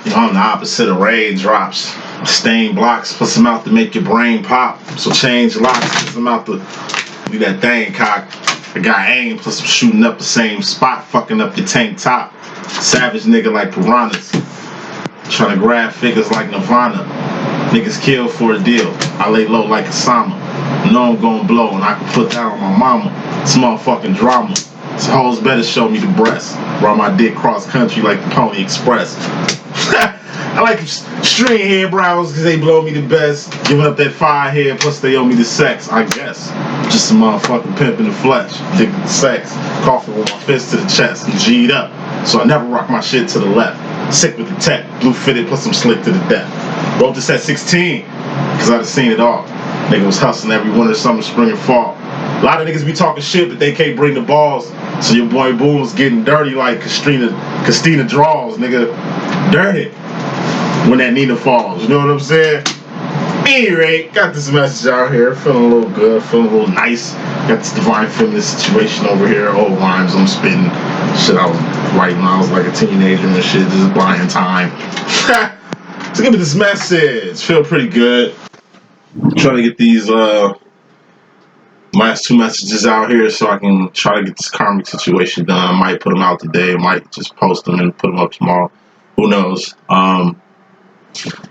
You know, I'm the opposite of raindrops. Stain blocks, puts them out to make your brain pop. So change locks, puts them out to do that thing cock. I got aim, plus I'm shooting up the same spot, fucking up your tank top. Savage nigga like piranhas. Trying to grab figures like Nirvana. Niggas kill for a deal. I lay low like Osama. Know I'm gon' blow and I can put that on my mama. It's motherfucking drama. So hoes better show me the breast. Ride my dick cross country like the Pony Express. I like string hair brows because they blow me the best. Giving up that fire hair, plus they owe me the sex, I guess. Just a motherfucking pimp in the flesh. Digging the sex. Coughing with my fist to the chest and G'd up. So I never rock my shit to the left. Sick with the tech. Blue fitted, plus I'm slick to the death. Wrote this at 16 because I'd have seen it all. Nigga was hustling every winter, summer, spring, and fall. A lot of niggas be talking shit, but they can't bring the balls. So your boy Boom's getting dirty like Christina draws, nigga. Dirty. When that Nina falls, you know what I'm saying? Anyway, got this message out here, feeling a little good, feeling a little nice. Got this divine feminine situation over here. Old rhymes I'm spitting. Shit I was writing when I was like a teenager and shit, just buying time. So give me this message. Feel pretty good. I'm trying to get these last two messages out here so I can try to get this karmic situation done. I might put them out today. I might just post them and put them up tomorrow. Who knows?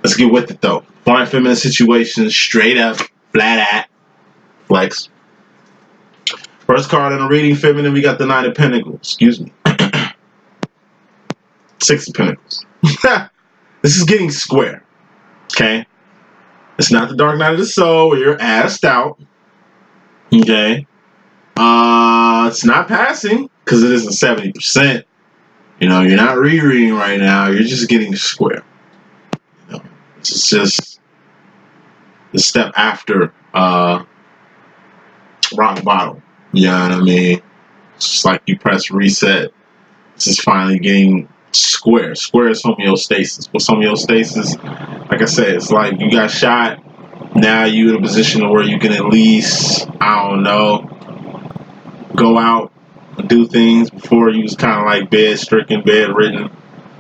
Let's get with it though. Divine feminine situation, straight up, flat at, flex. First card in the reading, feminine, we got the Knight of Pentacles. Excuse me. Six of Pentacles. This is getting square. Okay? It's not the Dark Night of the Soul where you're assed out. Okay? It's not passing because it isn't 70%. You know, you're not rereading right now. You're just getting square. You know, this is just the step after rock bottom. You know what I mean? It's just like you press reset. This is finally getting square. Square is homeostasis. What's homeostasis? Like I said, it's like you got shot. Now you in a position where you can at least, I don't know, go out and do things. Before you was kind of like bed-stricken, bedridden.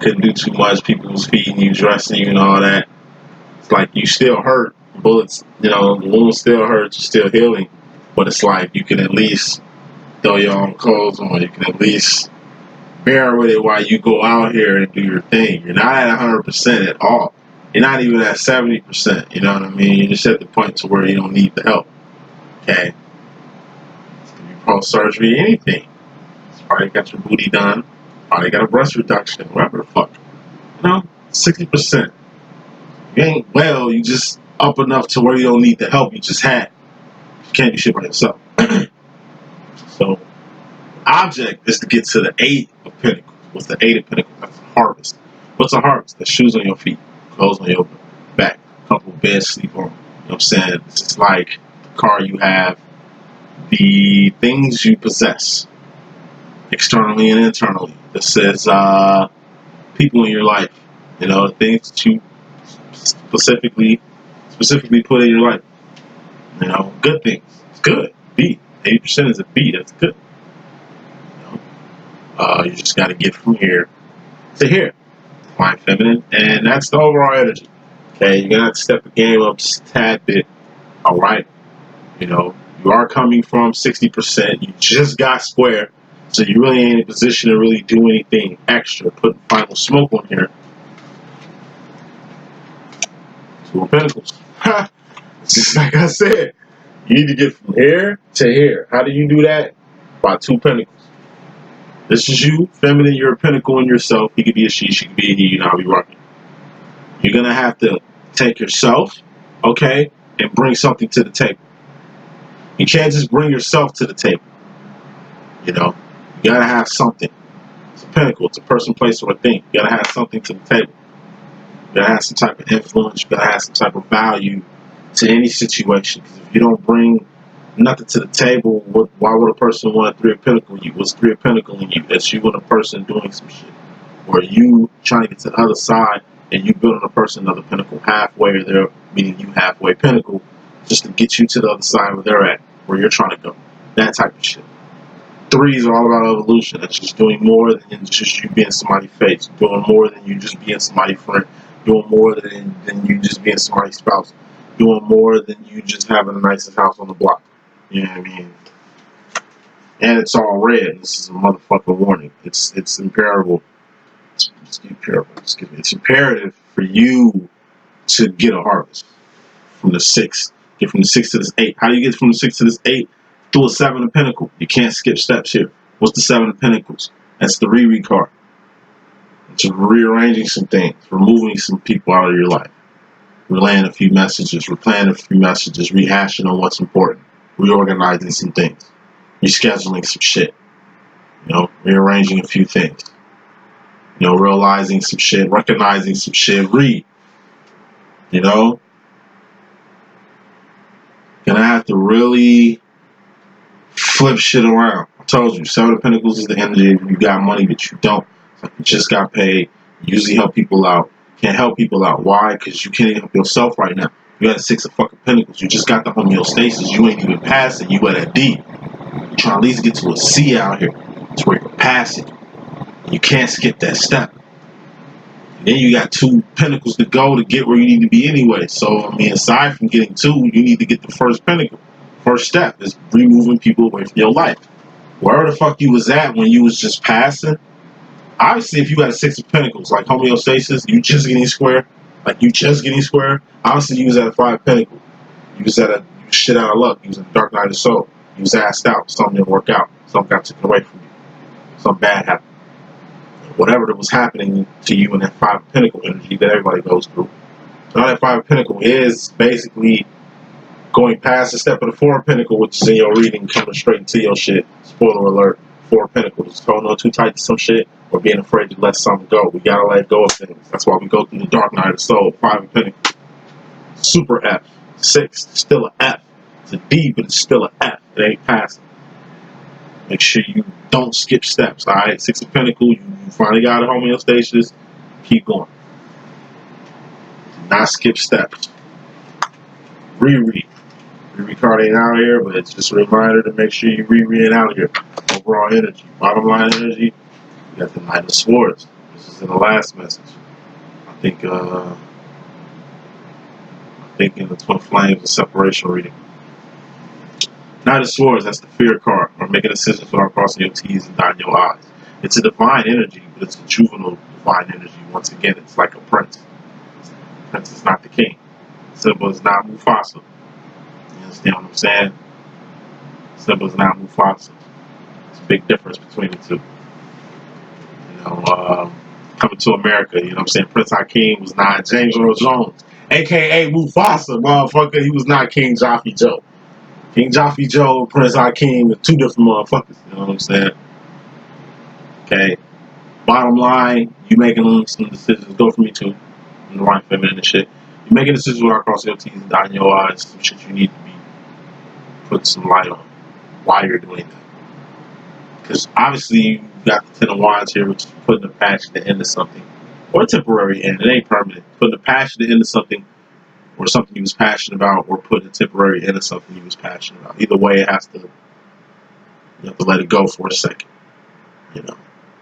Couldn't do too much. People was feeding you, dressing you, and all that. It's like you still hurt. Bullets, you know, the wound still hurts. You're still healing. But it's like you can at least throw your own clothes on. You can at least bear with it while you go out here and do your thing. You're not at 100% at all. You're not even at 70%. You know what I mean? You're just at the point to where you don't need the help. Okay? Post-surgery, anything. You probably got your booty done. Probably got a breast reduction. Whatever the fuck. You know? 60%. You ain't well. You just up enough to where you don't need the help you just had. You can't do shit by yourself. So, object is to get to the 8 of Pentacles. What's the 8 of Pentacles? That's a harvest. What's a harvest? The shoes on your feet, clothes on your back, a couple of beds to sleep on. You know what I'm saying? This is like the car you have, the things you possess, externally and internally. This is people in your life. You know, things that you specifically put in your life. You know, good things. It's good. B. 80% is a B. That's good. You just got to get from here to here. Divine feminine. And that's the overall energy. Okay, you're going to have to step the game up just a tad bit. Alright? You know, you are coming from 60%. You just got square. So you really ain't in a position to really do anything extra. Put final smoke on here. Two of Pentacles. Just like I said, you need to get from here to here. How do you do that? By 2 Pentacles. This is you, feminine, you're a pentacle in yourself. He could be a she could be a he, you know how we rocking. You're going to have to take yourself, okay, and bring something to the table. You can't just bring yourself to the table. You know, you got to have something. It's a pentacle, it's a person, place, or a thing. You got to have something to the table. You got to have some type of influence. You got to have some type of value to any situation. Because if you don't bring nothing to the table, why would a person want a 3 of Pentacles? What's 3 of Pentacles in you? That's you and a person doing some shit. Or you trying to get to the other side and you building a person another Pentacle halfway, or they're meaning you halfway Pentacle, just to get you to the other side where they're at, where you're trying to go. That type of shit. Threes are all about evolution. That's just doing more than just you being somebody's face. Doing more than you just being somebody's friend. Doing more than you just being somebody's spouse. Doing more than you just having the nicest house on the block. You know what I mean? And it's all red. This is a motherfucking warning. It's imperative. It's imperative for you to get a harvest from the 6. Get from the 6 to this 8. How do you get from the 6 to this 8? Through a 7 of Pentacles. You can't skip steps here. What's the 7 of Pentacles? That's the Riri card. It's rearranging some things, removing some people out of your life, relaying a few messages, replaying a few messages, rehashing on what's important, reorganizing some things, rescheduling some shit, rearranging a few things, realizing some shit, recognizing some shit, gonna have to really flip shit around. I told you, 7 of Pentacles is the energy. You got money, but you don't. It's like you just got paid. You usually help people out. Can't help people out. Why? Because you can't even help yourself right now. You got a 6 of fucking Pentacles. You just got the homeostasis. You ain't even passing. You at a D. You're trying to at least get to a C out here. It's where you're passing. You can't skip that step. And then you got 2 Pentacles to go to get where you need to be anyway. So, aside from getting 2, you need to get the first Pentacle. First step is removing people away from your life. Wherever the fuck you was at when you was just passing, obviously if you got a 6 of Pentacles, like homeostasis, you just getting square, obviously you was at a 5 of Pentacles. You was shit out of luck. You was in the dark night of the soul. You was asked out. Something didn't work out. Something got taken away from you. Something bad happened. Whatever that was happening to you in that 5 of Pentacle energy that everybody goes through. Now that 5 of Pentacle is basically going past the step of the 4 of Pentacle, which is in your reading, coming straight into your shit. Spoiler alert, 4 of Pentacles. Holding on too tight to some shit or being afraid to let something go. We gotta let go of things. That's why we go through the dark night of the soul. 5 of Pentacles. Super F. 6, still an F. It's a D, but it's still an F. It ain't passing. Make sure you don't skip steps, alright? 6 of Pentacles, you finally got a homeostasis. Keep going. Do not skip steps. Riri card ain't out here, but it's just a reminder to make sure you reread out here. Overall energy. Bottom line energy, you got the Knight of Swords. This is in the last message. I think in the Twin Flames, the separation reading. Knight of Swords, that's the fear card, or making decisions without crossing your T's and dotting your I's. It's a divine energy, but it's a juvenile divine energy. Once again, it's like a prince. The prince is not the king. Simba is not Mufasa. You understand what I'm saying? Simba is not Mufasa. There's a big difference between the two. Coming to America, you know what I'm saying? Prince Hakeem was not James Earl Jones, a.k.a. Mufasa, motherfucker. He was not King Joffrey Joe. King Joffrey Joe and Prince Hakeem are 2 different motherfuckers, you know what I'm saying? Okay. Bottom line, you making some decisions, go for me too, in the right feminine and shit. You making decisions without crossing your T's and dotting your I's, some shit you need to be putting some light on while you're doing that. Because obviously you got the 10 of Wands here, which is putting a passion to end of something. Or a temporary end, it ain't permanent. Putting a passion to end of something, or something you was passionate about, or putting a temporary end of something you was passionate about. Either way, you have to let it go for a second.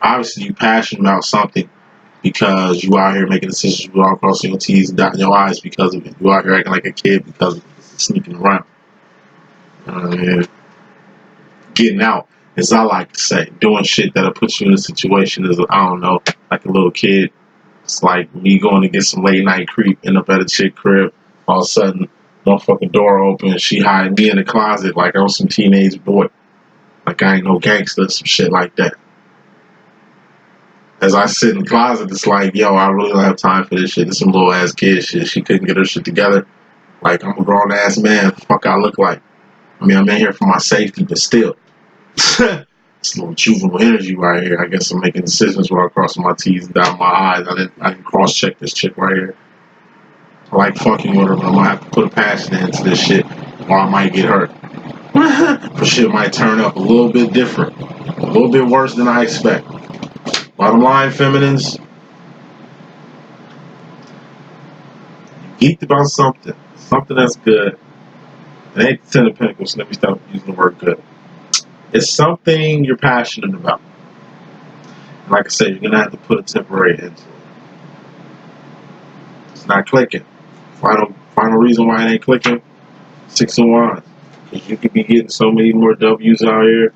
Obviously you passionate about something because you out here making decisions, you are crossing your T's and dotting your I's because of it. You out here acting like a kid because of it. Sneaking around. Getting out, as I like to say, doing shit that'll put you in a situation as, I don't know, like a little kid. It's like me going to get some late night creep, end up at a chick crib, all of a sudden, motherfucking door open, she hide me in the closet like I was some teenage boy. Like I ain't no gangster, some shit like that. As I sit in the closet, it's like, yo, I really don't have time for this shit. This some little ass kid shit. She couldn't get her shit together. Like, I'm a grown ass man. What the fuck I look like? I'm in here for my safety, but still. It's a little juvenile energy right here. I guess I'm making decisions while crossing my T's and dotting my I's. I didn't cross check this chick right here. I like fucking with her, but I'm gonna have to put a passion into this shit, or I might get hurt. But shit might turn up a little bit different, a little bit worse than I expect. Bottom line, feminines, you geeked about something that's good. It ain't the 10 of Pentacles. Let me stop using the word good. It's something you're passionate about. And like I said, you're going to have to put a temporary end to it. It's not clicking. Final reason why it ain't clicking, 6 of Wands. Because you could be getting so many more W's out here.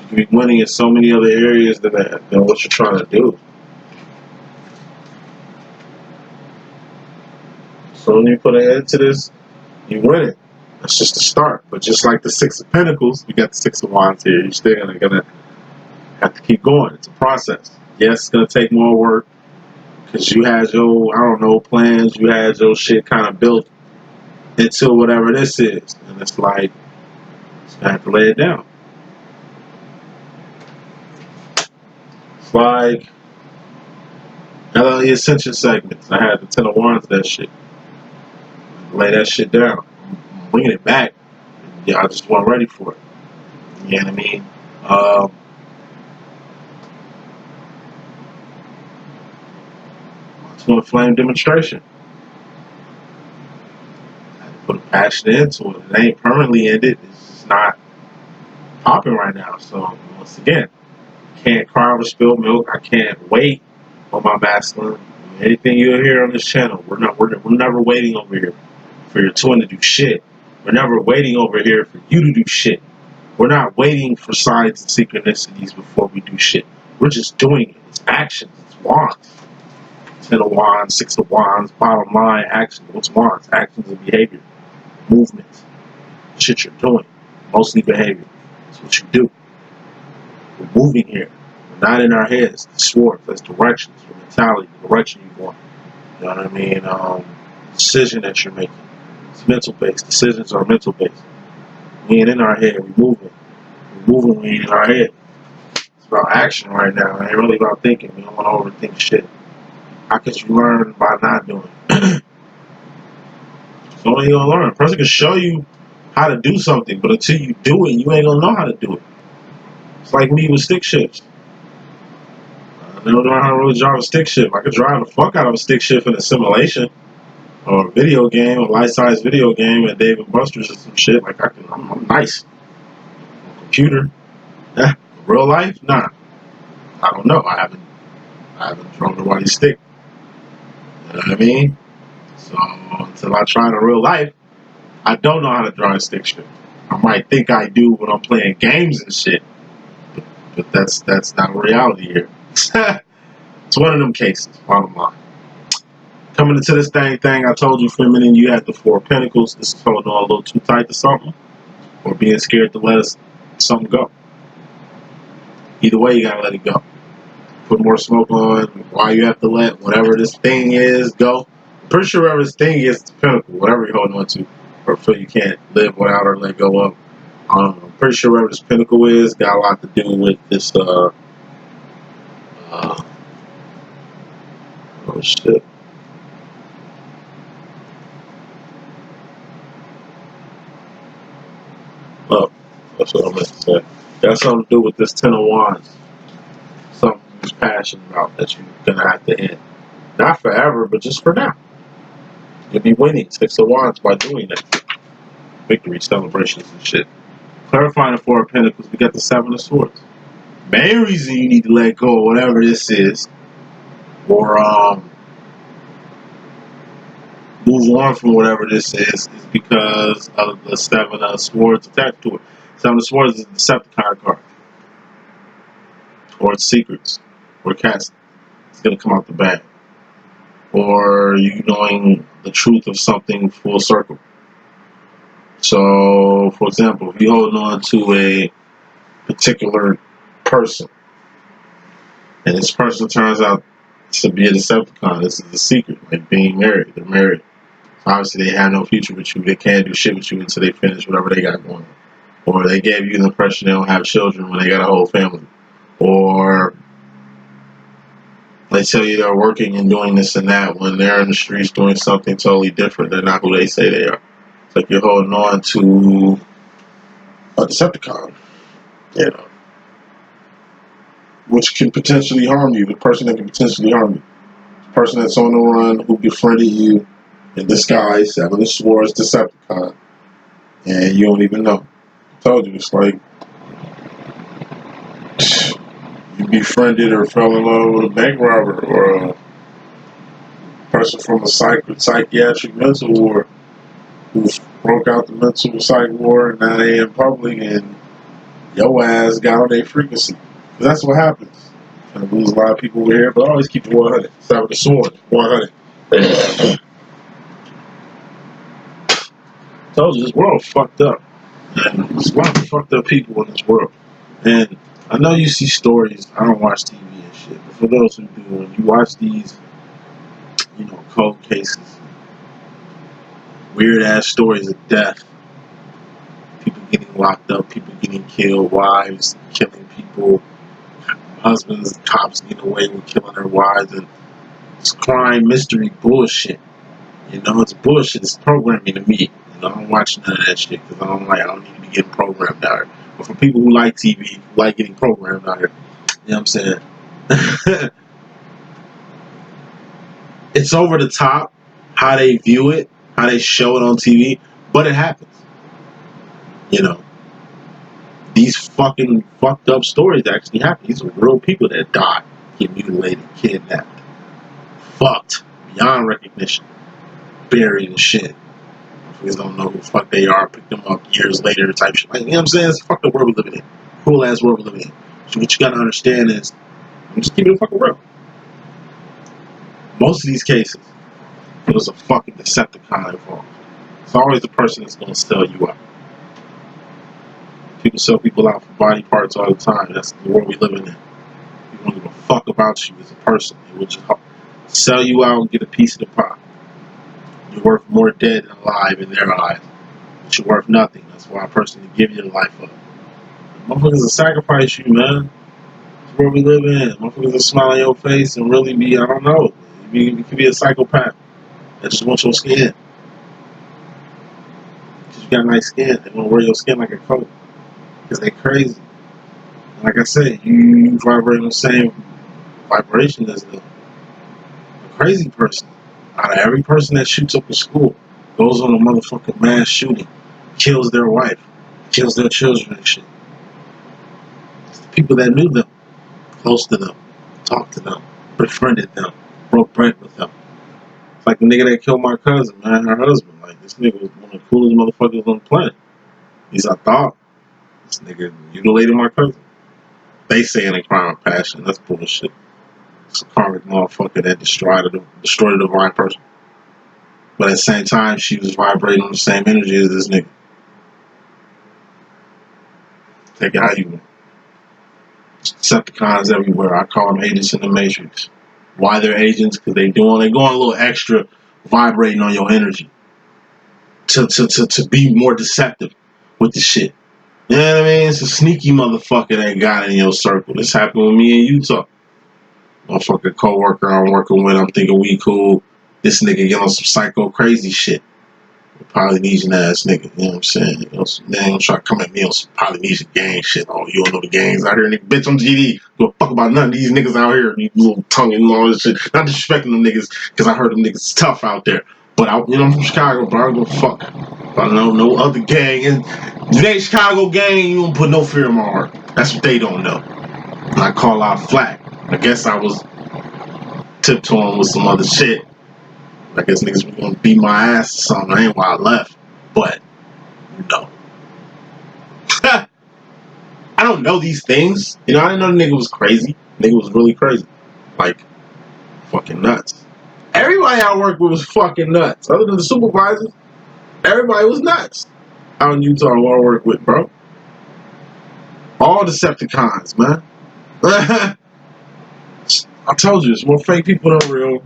You could be winning in so many other areas than what you're trying to do. So when you put an end to this, you win it. That's just the start. But just like the 6 of Pentacles, we got the 6 of Wands here. You're still gonna have to keep going. It's a process. Yes, it's gonna take more work because you had your, I don't know, plans. You had your shit kind of built into whatever this is, and it's like you have to lay it down. It's like LLE.Ascension segments. I had the 10 of Wands. That shit. Lay that shit down. I'm bringing it back. Yeah, I just wasn't ready for it. You know what I mean? Twin flame demonstration. I put a passion into it. It ain't permanently ended. It's just not popping right now. So once again, can't cry over spilled milk. I can't wait on my masculine. Anything you'll hear on this channel, we're never waiting over here for your twin to do shit. We're never waiting over here for you to do shit. We're not waiting for signs and synchronicities before we do shit. We're just doing it. It's actions. It's wands. 10 of Wands, 6 of Wands, bottom line, action. What's Wands? Actions and behavior. Movement. Shit you're doing. Mostly behavior. That's what you do. We're moving here. We're not in our heads. The sword, that's directions, your mentality, the direction you want. You know what I mean? Decision that you're making. It's mental based. Decisions are mental based. We ain't in our head. We're moving. We're moving. We ain't in our head. It's about action right now. It ain't really about thinking. We don't want to overthink shit. How could you learn by not doing it? So only you're gonna learn. A person can show you how to do something, but until you do it, you ain't gonna know how to do it. It's like me with stick shifts. I never learned how to really drive a stick shift. I could drive the fuck out of a stick shift in a simulation or a video game, a life-size video game at Dave and Buster's or some shit. Like I'm nice. Computer, yeah. Real life, nah. I don't know. I haven't thrown nobody's stick. You know what I mean? So until I try it in real life, I don't know how to drive a stick shift. I might think I do when I'm playing games and shit, but that's not reality here. It's one of them cases, bottom line. Coming into this thing, I told you, feminine, you had the 4 of Pentacles. This is holding on a little too tight to something, or being scared to let something go. Either way, you gotta let it go. Put more smoke on. Why you have to let whatever this thing is go. I'm pretty sure whatever this thing is, it's Pentacle, whatever you're holding on to, or feel you can't live without or let go of. I'm pretty sure whatever this Pentacle is got a lot to do with this. Oh shit. Oh, that's what I meant to say. Got something to do with this 10 of Wands. Something you're passionate about that you're gonna have to end. Not forever, but just for now. You'll be winning 6 of Wands by doing that. Victory celebrations and shit. Clarifying the 4 of Pentacles, we got the 7 of Swords. Main reason you need to let go of whatever this is, or move on from whatever this is because of the 7 of Swords attached to it. 7 of Swords is a Decepticon card, or it's secrets, or cats. It's gonna come out the bag, or you knowing the truth of something full circle. So, for example, if you're holding on to a particular person, and this person turns out to be a Decepticon, this is a secret, like being married. They're married. So obviously, they have no future with you. They can't do shit with you until they finish whatever they got going on. Or they gave you the impression they don't have children when they got a whole family. Or they tell you they're working and doing this and that when they're in the streets doing something totally different. They're not who they say they are. It's like you're holding on to a Decepticon, you know, which can potentially harm you. The person that can potentially harm you. The person that's on the run who befriended you in disguise, 7 of Swords, Decepticon, and you don't even know. I told you, it's like befriended or fell in love with a bank robber or a person from a psychiatric mental ward who broke out the mental psych ward and now they in public and your ass got on their frequency. That's what happens. And lose a lot of people here, but always keep it 100. Start with the sword. 100. Told you, this world fucked up. And there's a lot of fucked up people in this world. And I know you see stories. I don't watch TV and shit. But for those who do, when you watch these, cold cases, weird ass stories of death, people getting locked up, people getting killed, wives killing people, husbands, cops getting away with killing their wives, and it's crime, mystery, bullshit. It's bullshit. It's programming to me. I don't watch none of that shit because I don't need to be getting programmed out here. But for people who like TV, who like getting programmed out here, you know what I'm saying? It's over the top how they view it, how they show it on TV, but it happens. These fucking fucked up stories actually happen. These are real people that died, get mutilated, kidnapped, fucked beyond recognition, buried and shit. Niggas don't know who the fuck they are, pick them up years later type shit. Like, you know what I'm saying? It's the fucked up world we living in. Cruel ass world we living in. So what you gotta understand is, I'm just keeping it fucking real. Most of these cases, it was a fucking Decepticon involved. It's always the person that's gonna sell you out. People sell people out for body parts all the time. That's the world we living in. People don't give a fuck about you as a person. They will just sell you out and get a piece of the pie. You're worth more dead than alive in their eyes. But you're worth nothing. That's why a person can give your life up. Motherfuckers will sacrifice you, man. That's where we live in. Motherfuckers will smile on your face and really be, I don't know. You could be a psychopath that just wants your skin. Because you got nice skin. They want to wear your skin like a coat. Because they crazy. Like I said, you vibrate on the same vibration as the crazy person. Out of every person that shoots up a school, goes on a motherfucking mass shooting, kills their wife, kills their children and shit. It's the people that knew them, close to them, talked to them, befriended them, broke bread with them. It's like the nigga that killed my cousin, man, her husband. Like, this nigga was one of the coolest motherfuckers on the planet. At least I thought. This nigga mutilated my cousin. They saying a crime of passion. That's bullshit. It's a karmic motherfucker that destroyed a divine person. But at the same time, she was vibrating on the same energy as this nigga. Take it how you want. Decepticons everywhere. I call them agents in the Matrix. Why they're agents? Because they're going a little extra, vibrating on your energy to be more deceptive with the shit. You know what I mean? It's a sneaky motherfucker that got in your circle. This happened with me in Utah. Motherfucker co-worker I'm working with, I'm thinking we cool. This nigga get on some psycho crazy shit. Polynesian ass nigga, you know what I'm saying? They ain't gonna try to come at me on some Polynesian gang shit. Oh, you don't know the gangs out here, nigga. Bitch, I'm GD. Give a fuck about none of these niggas out here. These little tongue and all this shit. Not disrespecting them niggas, because I heard them niggas tough out there. But I'm from Chicago, bro. I don't give a fuck. I don't know no other gang. And if they Chicago gang, you don't put no fear in my heart. That's what they don't know. And I call out flack. I guess I was tiptoeing with some other shit. I guess niggas were gonna beat my ass or something. I ain't why I left. But, no. I don't know these things. I didn't know the nigga was crazy. The nigga was really crazy. Like, fucking nuts. Everybody I worked with was fucking nuts. Other than the supervisors, everybody was nuts. Out in Utah who I worked with, bro. All Decepticons, man. I told you, it's more fake people than real.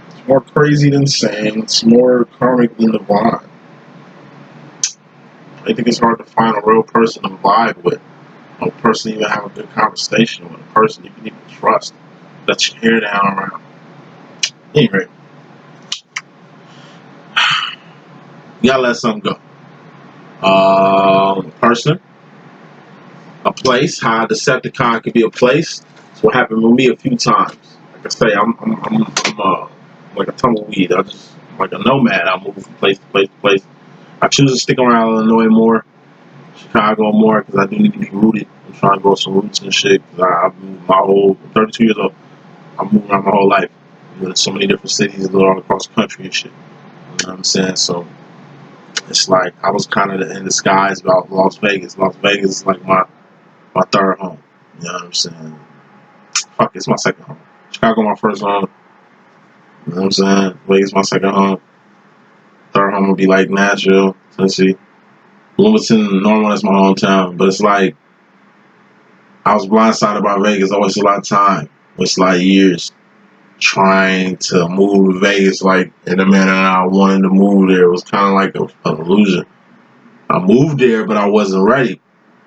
It's more crazy than sane. It's more karmic than divine. I think it's hard to find a real person to vibe with. A person you even have a good conversation with. A person you can even trust. Let your hair down around. Anyway. You gotta let something go. Person. A place. How a Decepticon can be a place. That's what happened with me a few times. Like I say, I'm like a tumbleweed. I'm like a nomad. I move from place to place to place. I choose to stick around Illinois more, Chicago more, because I do need to be rooted I'm trying to grow some roots and shit. I moved my whole, I'm 32 years old. I moved around my whole life. In so many different cities all across the country and shit. You know what I'm saying? So it's like I was kind of in disguise about Las Vegas. Las Vegas is like my third home. You know what I'm saying? Fuck, it's my second home. Chicago my first home. You know what I'm saying? Vegas my second home. Third home would be like Nashville, Tennessee. Bloomington, Normal, that's my hometown. But it's like I was blindsided by Vegas. I wasted a lot of time. Wasted a lot of years trying to move to Vegas. Like in the manner I wanted to move there, it was kind of like an illusion. I moved there, but I wasn't ready.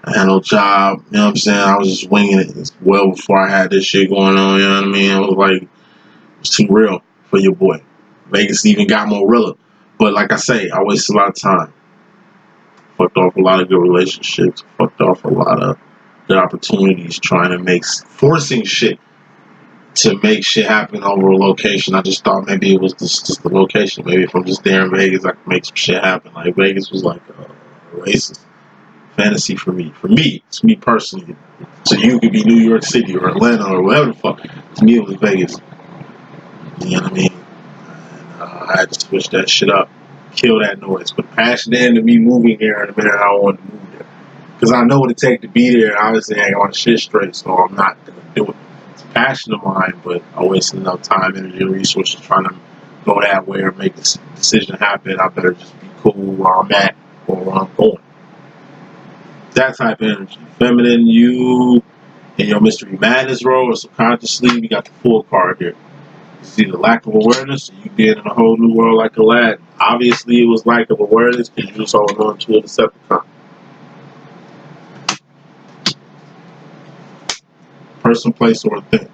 I had no job. You know what I'm saying? I was just winging it well before I had this shit going on. You know what I mean? It was like, it's too real for your boy. Vegas even got more realer. But like I say, I wasted a lot of time. Fucked off a lot of good relationships. Fucked off a lot of good opportunities trying to forcing shit to make shit happen over a location. I just thought maybe it was just the location. Maybe if I'm just there in Vegas, I could make some shit happen. Like Vegas was like a racist fantasy for me. For me, it's me personally. So you could be New York City or Atlanta or whatever the fuck. To me, it was Vegas. You know what I mean? And, I had to switch that shit up, kill that noise. But passion into me moving there in a minute, I wanted to move there. Because I know what it takes to be there, and obviously I ain't got shit straight, so I'm not going to do it. It's a passion of mine, but I wasted enough time, energy, and resources trying to go that way or make this decision happen. I better just be cool where I'm at or where I'm going. That type of energy. Feminine, you in your mystery madness role or subconsciously, we got the full card here. You see the lack of awareness, you being in a whole new world like a lad. Obviously, it was lack of awareness because you just holding on to a Decepticon. Person, place, or thing.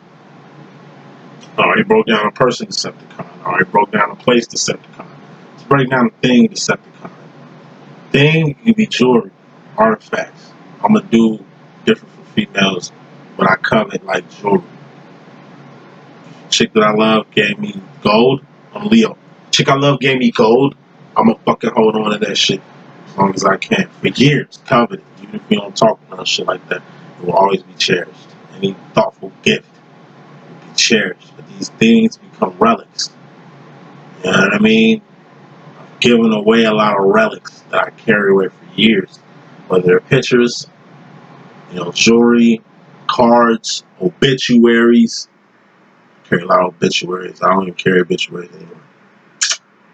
I already broke down a person Decepticon. I already broke down a place Decepticon. Let's break down a thing Decepticon. Thing, you be jewelry, artifacts. I'm going to do different for females when I covet like jewelry. Chick that I love gave me gold. I'm Leo. Chick I love gave me gold. I'm gonna fucking hold on to that shit as long as I can. For years, coveted. Even if we don't talk about shit like that, it will always be cherished. Any thoughtful gift will be cherished. But these things become relics. You know what I mean? I've given away a lot of relics that I carry away for years. Whether they're pictures, jewelry, cards, obituaries. I carry a lot of obituaries. I don't even carry obituaries anymore.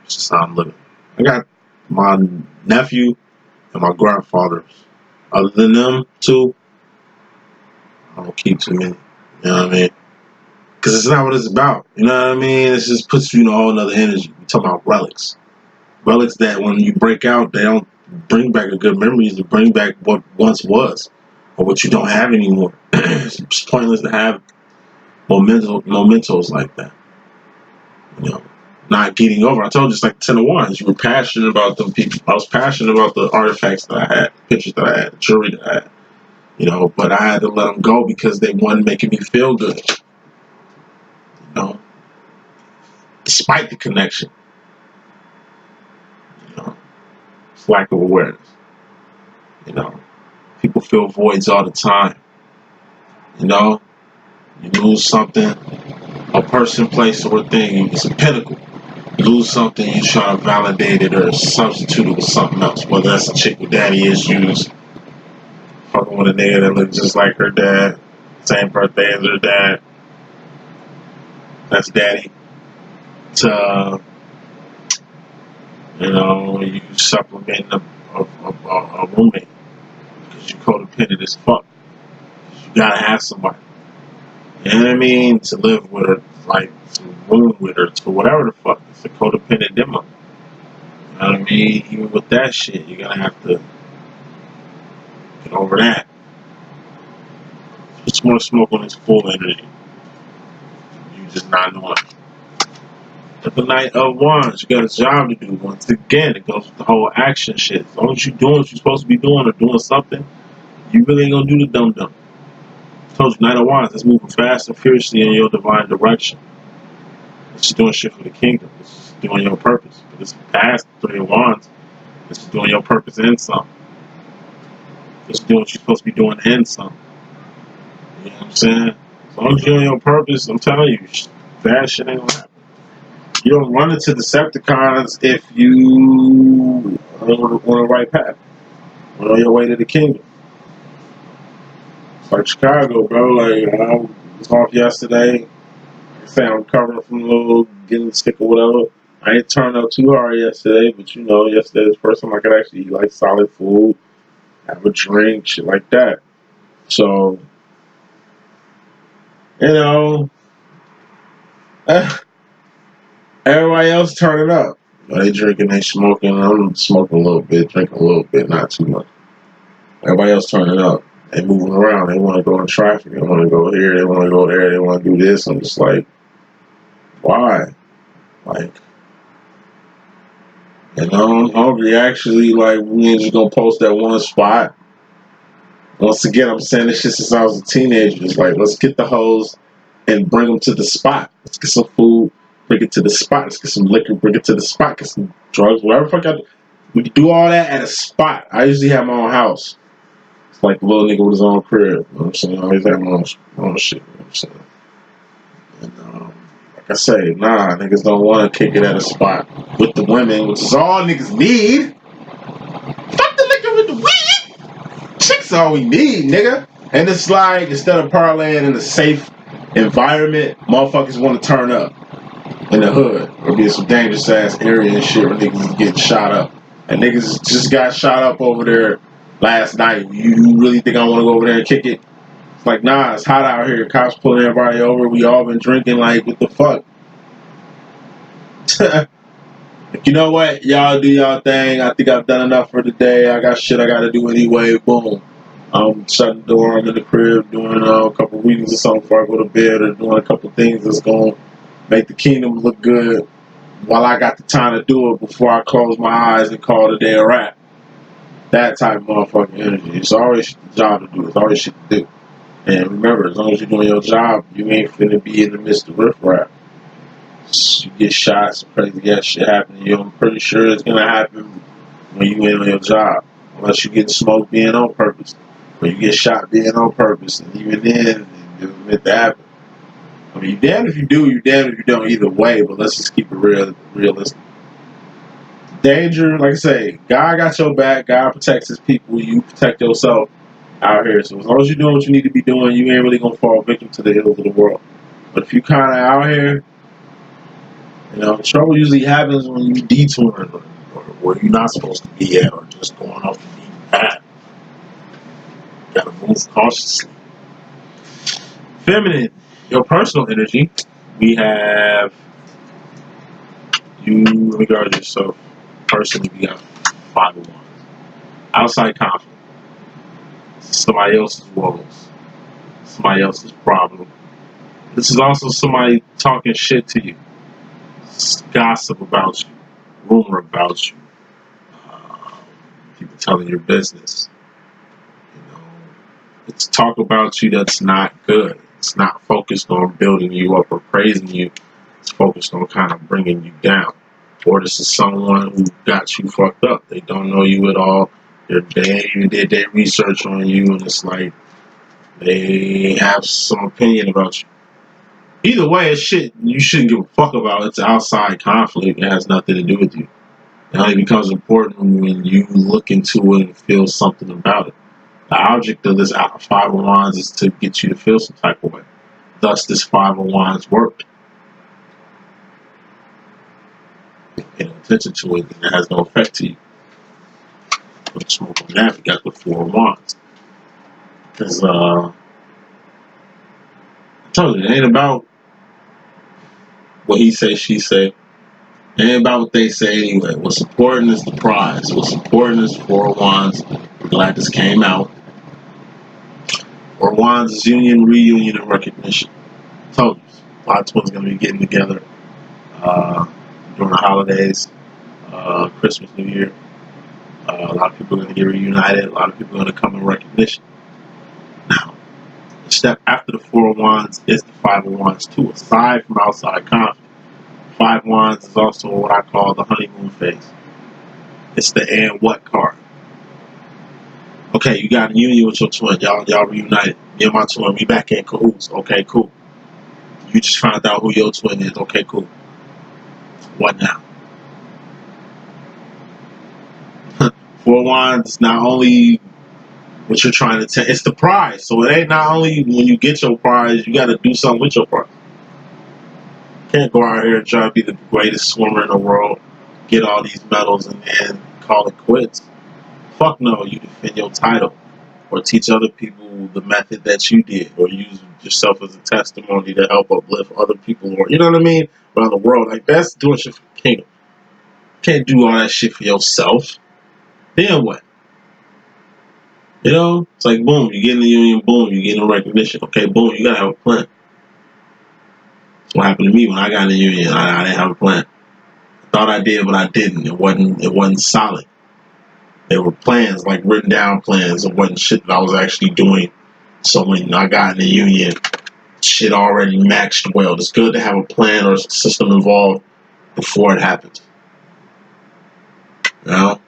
It's just how I'm living. I got my nephew and my grandfathers. Other than them two, I don't keep too many. You know what I mean? Because it's not what it's about. You know what I mean? It just puts you in a whole other energy. We're talking about relics. Relics that when you break out, they don't bring back a good memories. They bring back what once was or what you don't have anymore. It's pointless to have mementos like that. Not getting over. I told you it's like 10 of Wands. You were passionate about them people. I was passionate about the artifacts that I had, pictures that I had, jewelry that I had, but I had to let them go because they weren't making me feel good, despite the connection, it's lack of awareness, people feel voids all the time, you lose something, a person, place, or a thing, it's a pinnacle. You lose something, you try to validate it or substitute it with something else, whether that's a chick with daddy issues, fucking with a nigga that looks just like her dad, same birthday as her dad, that's daddy. To you supplement a roommate because you codependent as fuck. You gotta have somebody. You know what I mean? To live with her, like to room with her, to whatever the fuck. It's a codependent demo. You know what I mean? Even with that shit, you're gonna have to get over that. Just want to smoke on this full energy. You just not knowing. At the Knight of Wands, you got a job to do. Once again, it goes with the whole action shit. As long as you're doing what you're supposed to be doing or doing something, you really ain't gonna do the dumb. I told you, Knight of Wands, it's moving fast and fiercely in your divine direction. It's just doing shit for the kingdom. It's just doing your purpose. But it's past 3 of Wands. It's just doing your purpose and some. It's doing what you're supposed to be doing and some. You know what I'm saying? As long as you're on your purpose, I'm telling you, bad shit ain't gonna happen. You don't run into Decepticons if you are on the right path. On your way to the kingdom. It's like Chicago, bro. Like, I was off yesterday. I say I'm recovering from a little getting sick or whatever. I ain't turned up too hard yesterday, but you know, yesterday was the first time I could actually eat like solid food, have a drink, shit like that. So, you know, everybody else turning up. They drinking, they smoking. I'm smoking a little bit, drinking a little bit, not too much. Everybody else turning up. They moving around. They want to go in traffic. They want to go here. They want to go there. They want to do this. I'm just like, why? Like, you know, I'm hungry. Actually, like, we ain't just gonna post that one spot. Once again, I'm saying this shit since I was a teenager. It's like, let's get the hoes and bring them to the spot. Let's get some food, bring it to the spot. Let's get some liquor, bring it to the spot. Get some drugs, whatever the fuck I do. We can do all that at a spot. I usually have my own house. It's like a little nigga with his own crib. You know what I'm saying? I always have my own shit. You know what I'm saying? And, like I say, nah, niggas don't want to kick it at a spot with the women, which is all niggas need. Fuck the liquor with the weed. Chicks all we need, nigga. And it's like, instead of parlaying in a safe environment, motherfuckers want to turn up in the hood or be in some dangerous ass area and shit where niggas is getting shot up. And niggas just got shot up over there last night. You really think I want to go over there and kick it? It's like, nah, it's hot out here. Cops pulling everybody over. We all been drinking. Like, what the fuck? You know what? Y'all do y'all thing. I think I've done enough for the day. I got shit I got to do anyway. Boom. I'm shutting the door. I'm in the crib doing a couple readings or something before I go to bed, or doing a couple things that's going to make the kingdom look good while I got the time to do it before I close my eyes and call the day a wrap. That type of motherfucking energy. It's always shit the job to do. It's always shit to do. And remember, as long as you're doing your job, you ain't finna be in the midst of riffraff. You get shot, some crazy ass shit happen to you. I'm pretty sure it's gonna happen when you ain't on your job. Unless you get smoked being on purpose. Or you get shot being on purpose. And even then, it's meant to happen. I mean, you're damned if you do, you're damned if you don't either way, but let's just keep it realistic. Danger, like I say, God got your back, God protects his people, you protect yourself out here. So as long as you're doing what you need to be doing, you ain't really gonna fall victim to the ills of the world. But if you kinda out here, you know, trouble usually happens when you detouring or where you're not supposed to be at, or just going off the beaten path. You gotta move cautiously. Feminine, your personal energy, we have you regard yourself personally, we got 5 of Wands. Outside conflict. Somebody else's woes. Somebody else's problem. This is also somebody talking shit to you. Gossip about you. Rumor about you. People telling your business. You know, it's talk about you that's not good. It's not focused on building you up or praising you. It's focused on kind of bringing you down. Or this is someone who got you fucked up. They don't know you at all. They even did their research on you, and it's like they have some opinion about you. Either way, it's shit you shouldn't give a fuck about. It's outside conflict. It has nothing to do with you. It only becomes important when you look into it and feel something about it. The object of this 5 of Wands is to get you to feel some type of way. Thus, this 5 of Wands worked. Pay attention to it, and it has no effect to you. Put a smoke on that, we got the 4 of Wands. Because, I told you, it ain't about what he say, she say. It ain't about what they say anyway. What's important is the prize. What's important is 4 of Wands. I'm glad this came out. 4 of Wands is union, reunion, and recognition. I told you, a lot of twins going to be getting together during the holidays, Christmas, New Year. A lot of people are going to get reunited. A lot of people are going to come in recognition. Now, the step after the 4 of Wands is the 5 of Wands too. Aside from outside conflict, 5 of Wands is also what I call the honeymoon phase. It's the and what card. Okay, you got a union with your twin. Y'all reunited. Me and my twin, we back in cahoots. Okay, cool. You just found out who your twin is. Okay, cool. What now? Four Wands, not only what you're trying to tell, it's the prize. So it ain't not only when you get your prize, you got to do something with your prize. You can't go out here and try to be the greatest swimmer in the world, get all these medals, and then call it quits. Fuck no, you defend your title or teach other people the method that you did, or use yourself as a testimony to help uplift other people, or you know what I mean, around the world. Like, that's doing shit for the kingdom. You can't do all that shit for yourself. Then what? You know, it's like boom, you get in the union, boom, you get in recognition. Okay, boom, you gotta have a plan. That's what happened to me when I got in the union. I didn't have a plan. I thought I did, but I didn't. It wasn't solid. There were plans, like written down plans. It wasn't shit that I was actually doing. So when I got in the union, shit already matched well. It's good to have a plan or a system involved before it happens. You know?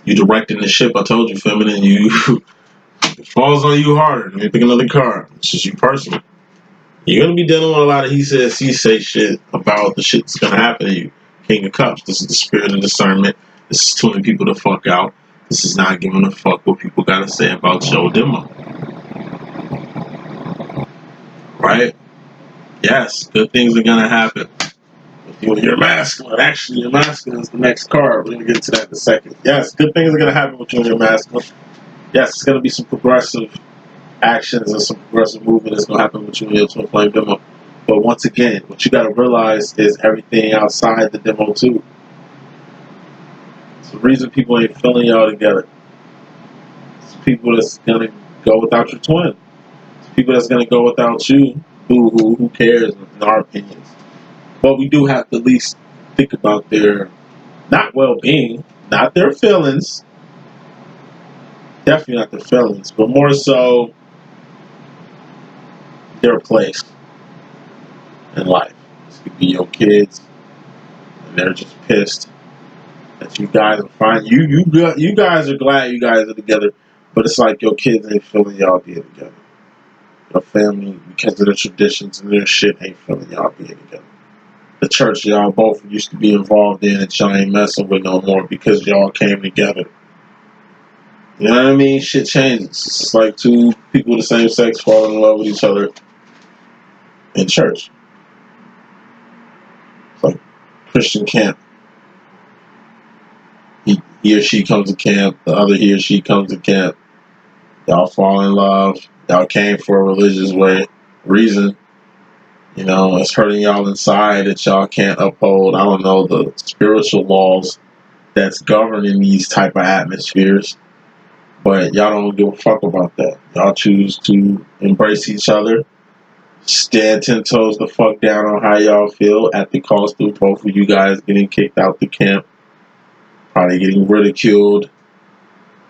You directing the ship, I told you, feminine, you it falls on you harder. Let me pick another card. It's just you personally. You're gonna be dealing with a lot of he says, he say shit about the shit that's gonna happen to you. King of Cups. This is the spirit of discernment. This is tuning people the fuck out. This is not giving a fuck what people gotta say about your demo. Right? Yes, good things are gonna happen. With your masculine. Actually, your masculine is the next card. We're gonna get to that in a second. Yes, good things are gonna happen with you and your masculine. Yes, it's gonna be some progressive actions and some progressive movement that's gonna happen with you and your twin flame demo. But once again, what you gotta realize is everything outside the demo too. It's the reason people ain't feeling y'all together. It's people that's gonna go without your twin. It's people that's gonna go without you. Who cares in our opinions. But we do have to at least think about their not well-being, not their feelings, definitely not their feelings, but more so their place in life. This could be your kids, and they're just pissed that you guys are fine. You guys are glad you guys are together, but it's like your kids ain't feeling y'all being together. Your family, because of the traditions and their shit, ain't feeling y'all being together. The church y'all both used to be involved in, that y'all ain't messing with no more because y'all came together. You know what I mean? Shit changes. It's like two people of the same sex falling in love with each other in church. It's like Christian camp. He or she comes to camp, the other he or she comes to camp. Y'all fall in love. Y'all came for a religious reason. You know, it's hurting y'all inside that y'all can't uphold, I don't know, the spiritual laws that's governing these type of atmospheres. But y'all don't give a fuck about that. Y'all choose to embrace each other, stand 10 toes the fuck down on how y'all feel at the cost of both of you guys getting kicked out the camp, probably getting ridiculed,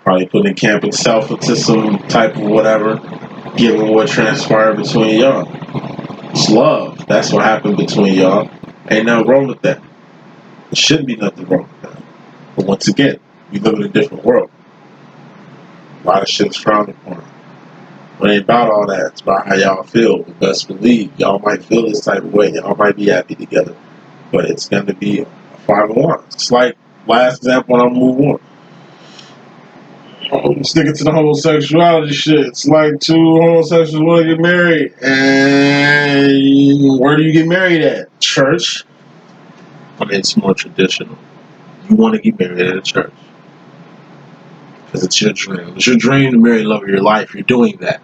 probably putting the camp itself into some type of whatever, given what transpired between y'all. It's love. That's what happened between y'all. Ain't nothing wrong with that. There shouldn't be nothing wrong with that. But once again, we live in a different world. A lot of shit is frowned upon. But it ain't about all that. It's about how y'all feel. But best believe y'all might feel this type of way. Y'all might be happy together. But it's going to be a 5 of Wands. It's like, last example, and I'll move on. Sticking to the homosexuality shit. It's like two homosexuals want to get married. And where do you get married at? Church. I mean, it's more traditional. You want to get married at a church. Because it's your dream. It's your dream to marry the love of your life. You're doing that.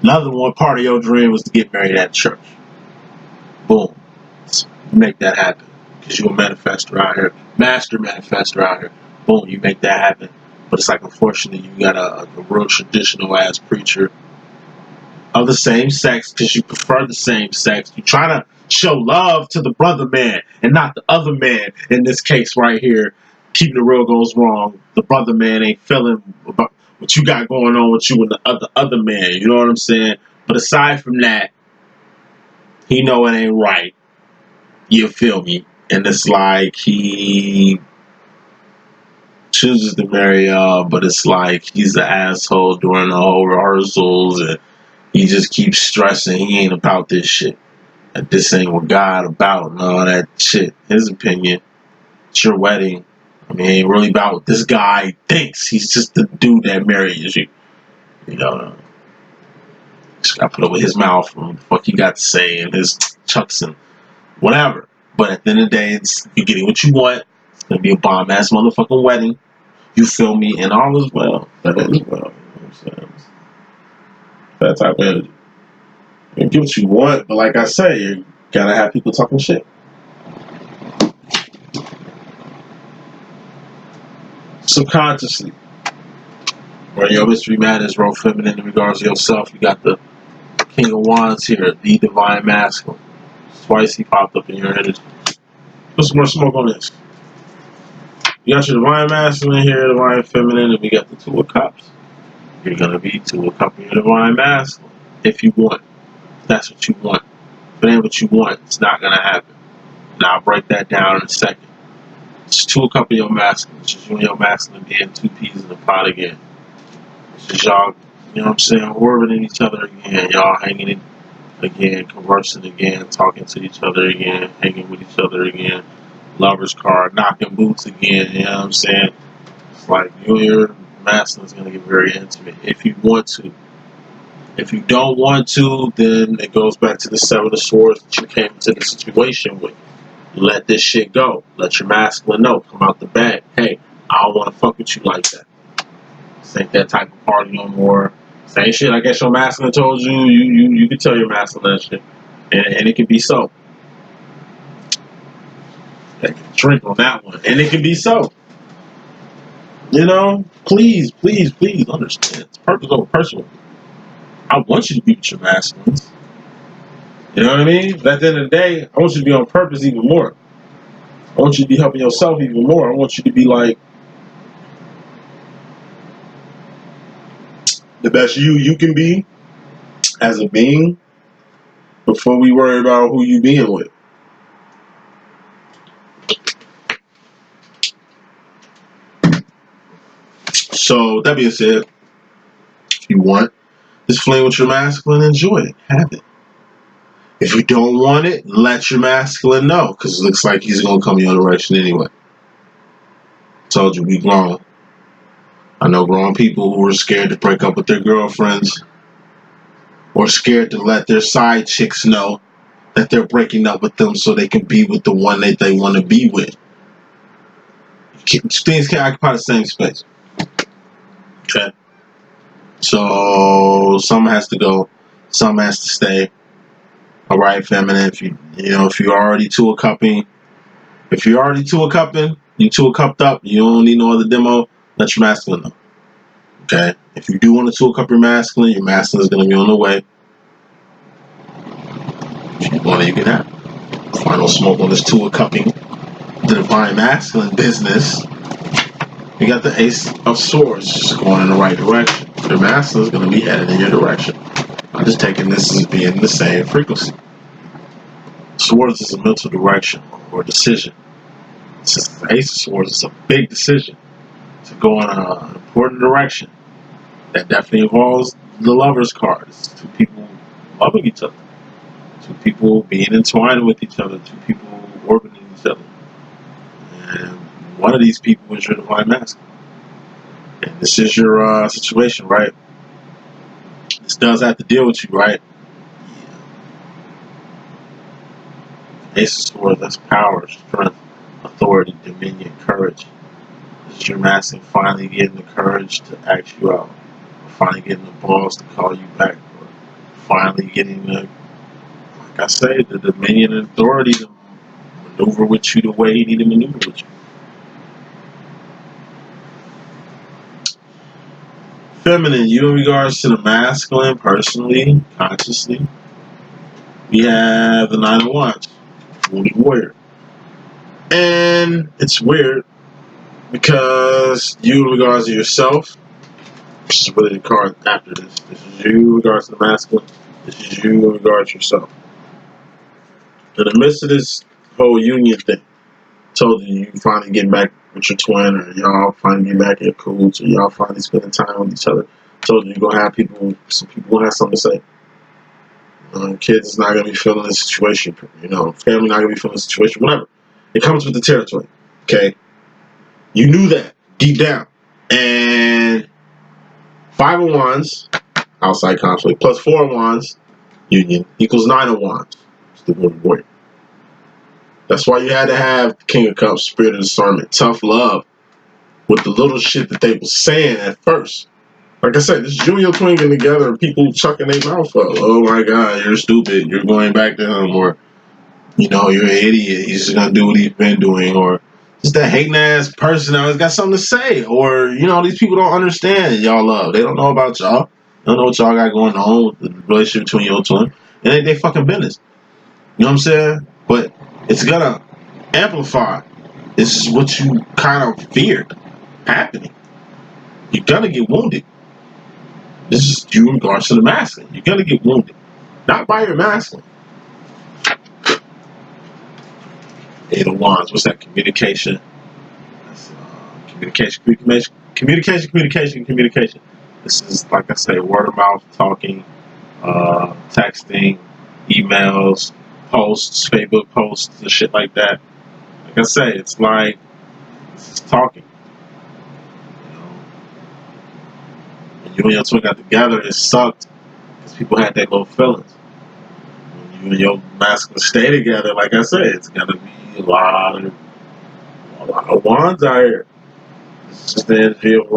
Another one part of your dream was to get married at church. Boom. So you make that happen. Because you're a manifestor out here. Master manifestor out here. Boom, you make that happen. But it's like, unfortunately, you got a real traditional ass preacher of the same sex, because you prefer the same sex. You're trying to show love to the brother man and not the other man. In this case right here, keeping the real goes wrong. The brother man ain't feeling about what you got going on with you and the other man. You know what I'm saying? But aside from that, he know it ain't right. You feel me? And it's like he chooses to marry y'all, but it's like he's the asshole during the whole rehearsals, and he just keeps stressing he ain't about this shit. That this ain't what God about and all that shit. His opinion. It's your wedding. I mean, it ain't really about what this guy thinks. He's just the dude that marries you. You know, just gotta put up with his mouth and what the fuck he got to say and his chucks and whatever. But at the end of the day, you're getting what you want. It's gonna be a bomb ass motherfucking wedding. You feel me? And all is well. That is well. You know what I'm saying? That type of energy. You get what you want, but like I say, you gotta have people talking shit. Subconsciously. Where your mystery man is real feminine in regards to yourself. You got the King of Wands here, the Divine Masculine. Twice he popped up in your energy. Put some more smoke on this. You got your Divine Masculine here, Divine Feminine, and we got the Two of Cups. You're gonna be Two of Cups in your Divine Masculine. If you want. If that's what you want. If it ain't what you want, it's not gonna happen. And I'll break that down in a second. It's Two of Cups in your Masculine. It's just you and your Masculine being two peas in the pot again. It's just y'all, you know what I'm saying, orbiting each other again. Y'all hanging in again, conversing again, talking to each other again, hanging with each other again, lover's card, knocking boots again, you know what I'm saying? It's like you and your masculine is going to get very intimate if you want to. If you don't want to, then it goes back to the Seven of Swords that you came into the situation with. Let this shit go. Let your masculine know. Come out the bag. Hey, I don't want to fuck with you like that. This ain't that type of party no more. Same shit I guess your masculine told you. You can tell your masculine that shit. And it can be so. Drink on that one. And it can be so. You know? Please understand. It's purpose over personal. I want you to be with your masculines. You know what I mean? But at the end of the day, I want you to be on purpose even more. I want you to be helping yourself even more. I want you to be like the best you can be as a being before we worry about who you being with. So that being said, if you want this flame with your masculine, enjoy it. Have it. If you don't want it, let your masculine know, because it looks like he's going to come your direction anyway. Told you, we grown. I know grown people who are scared to break up with their girlfriends or scared to let their side chicks know that they're breaking up with them so they can be with the one that they want to be with. Things can't occupy the same space. Okay? So some has to go, some has to stay. All right, feminine. If you're already two a cupping, you two a cupped up. You don't need no other demo. Let your masculine know. Okay. If you do want to two a cup your masculine is gonna be on the way. If you want it, you can have it. Final smoke on this two a cupping. The divine masculine business. You got the Ace of Swords just going in the right direction. Your masculine is gonna be headed in your direction. I'm just taking this as being the same frequency. Swords is a mental direction or decision. Since the Ace of Swords is a big decision to go in an important direction. That definitely involves the lover's card. It's two people loving each other. Two people being entwined with each other. Two people orbiting each other. And one of these people is your divine masculine. And this is your situation, right? This does have to deal with you, right? Ace of Swords, that's power, strength, authority, dominion, courage. This is your masculine finally getting the courage to ask you out. Or finally getting the balls to call you back. Or finally getting the, like I say, the dominion and authority to maneuver with you the way he need to maneuver with you. Feminine, you in regards to the masculine, personally, consciously, we have the Nine of Wands, Wounded Warrior. And it's weird because you in regards to yourself, this is really the card after this. This is you in regards to the masculine. This is you in regards to yourself. In the midst of this whole union thing, told you you finally getting back with your twin, or y'all finally getting back in cahoots, or y'all finally spending time with each other. Told you you're gonna have some people gonna have something to say. Kids is not gonna be feeling the situation, family not gonna be feeling the situation, whatever. It comes with the territory. Okay, you knew that deep down, and 5 of Wands, outside conflict, plus 4 of Wands, union, equals 9 of Wands. It's the warrior. That's why you had to have King of Cups, Spirit of Discernment, tough love with the little shit that they were saying at first. Like I said, this you and your twin getting together and people chucking their mouth up. Oh my God, you're stupid. You're going back to him. Or, you're an idiot. He's just going to do what he's been doing. Or just that hating ass person that always got something to say. Or, these people don't understand y'all love. They don't know about y'all. They don't know what y'all got going on with the relationship between your twin. And they fucking business. You know what I'm saying? But it's going to amplify. This is what you kind of feared happening. You're going to get wounded. This is you in regards to the masculine. You're going to get wounded. Not by your masculine. 8 of Wands. What's that? Communication. That's, communication. This is, like I say, word of mouth, talking, texting, emails, posts, Facebook posts, and shit like that. Like I say, it's like, this is talking. When you and your twin got together, it sucked because people had their little feelings. When you and your masculine stay together, like I said, it's gonna be a lot of wands out here. It's just the energy of